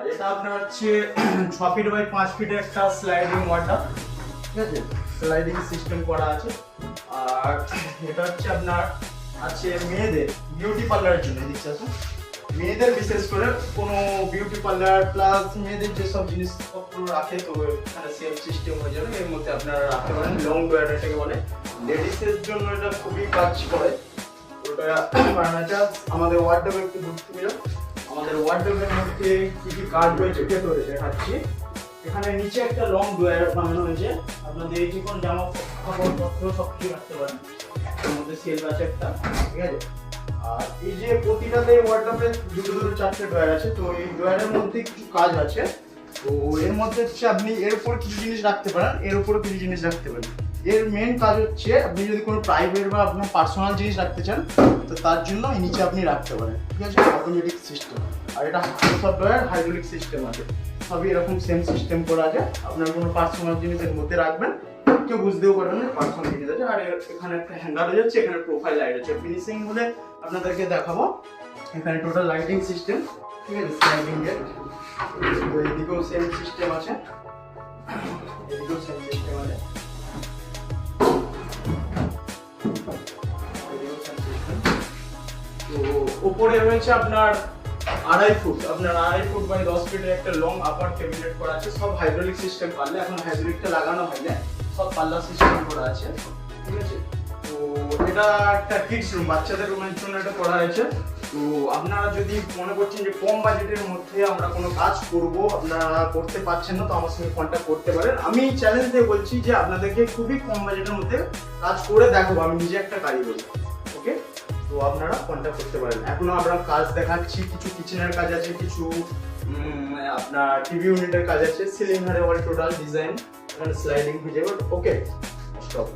এটা আপনার হচ্ছে 6 ফিট বাই 5 ফিটের একটা স্লাইডিং ওয়ার্ডরোব, ঠিক আছে, স্লাইডিং সিস্টেম করা আছে। আর এটা হচ্ছে আপনার আছে মেয়েদের বিউটি পার্লারের জন্য। দেখতে আসুন, মেয়েদের বিশেষ করে কোনো বিউটি পার্লার প্লাস মেয়েদের যেসব জিনিসপত্র রাখে, তো এখানে সেলফ সিস্টেম হয়ে যাবে। এর মধ্যে আপনারা রাখতে পারেন লং ড্রয়ার, এটাকে বলে। লেডিসের জন্য এটা খুবই কাজ করে। ওটা বানানোটা আমাদের ওয়ার্ডরোবে একটু ঢুকতে গেলে আমাদের ওয়ার্ডরোবের মধ্যে কি কি কাজ হয়েছে ভেতরে দেখাচ্ছি। এখানে নিচে একটা লং ড্রয়ার বানানো হয়েছে, আপনাদের যে কোনো জামা কাপড়পত্র সব কিছু রাখতে পারেন। এর মধ্যে সেলফ আছে একটা, ঠিক আছে। আর এই যে প্রতিটাতে ওয়ার্ডরোবে দুটো দুটো চারটে ড্রয়ার আছে, তো এই ড্রয়ারের মধ্যে কিছু কাজ আছে। তো এর মধ্যে হচ্ছে আপনি এর উপর কিছু জিনিস রাখতে পারেন, এর উপরে কিছু জিনিস রাখতে পারেন। এর মেন কাজ হচ্ছে আপনি যদি কোনো প্রাইভেট বা আপনার পার্সোনাল জিনিস রাখতে চান, তো তার জন্য এই নিচে আপনি রাখতে পারেন, ঠিক আছে। Automatic system. আর এটা সব ড্রয়ার হাইড্রোলিক সিস্টেম আছে, সবই এরকম সেম সিস্টেম করা আছে। আপনার কোনো পার্সোনাল জিনিস এর মধ্যে রাখবেন, কেউ বুঝতেও পারবেন না পার্সোনাল জিনিস আছে। আর এখানে একটা হ্যাঙ্গার হয়ে যাচ্ছে, এখানে প্রোফাইল লাইট আছে। ফিনিশিং বলে আপনাদেরকে দেখাবো। এখানে টোটাল লাইটিং সিস্টেম, ঠিক আছে, স্লাইডিং গেট। তো এদিকেও সেম সিস্টেম আছে, এদিকেও সেম সিস্টেম আছে। তো উপরে রয়েছে আপনার 2.5 ফুট, আপনার 2.5 ফুট বাই 10 ফিটের একটা লং আপার ক্যাবিনেট করা আছে। সব হাইড্রোলিক সিস্টেম পারলে, এখন হাইড্রোলিকটা লাগানো হয়নি, সব পাল্লা সিস্টেম করা আছে, ঠিক আছে। তো এটা একটা কিডস রুম, বাচ্চাদের রুমের জন্য এটা করা হয়েছে। তো আপনারা যদি মনে করছেন যে কম বাজেটের মধ্যে আমরা কোনো কাজ করব, আপনারা করতে পারছেন না, তো আমার সঙ্গে কন্ট্যাক্ট করতে পারেন। আমি চ্যালেঞ্জ দিয়ে বলছি যে আপনাদেরকে খুবই কম বাজেটের মধ্যে কাজ করে দেখাবো। আমি নিজে একটা কারিগর, ওকে। তো আপনারা কন্ট্যাক্ট করতে পারেন। এখনো আমরা কাজ দেখাচ্ছি, কিছু কিচেনের কাজ আছে, কিছু আপনার টিভি ইউনিটের কাজ আছে, সিলিং হারে টোটাল ডিজাইন, স্লাইডিং হয়ে যাবে, ওকে। স্টপ।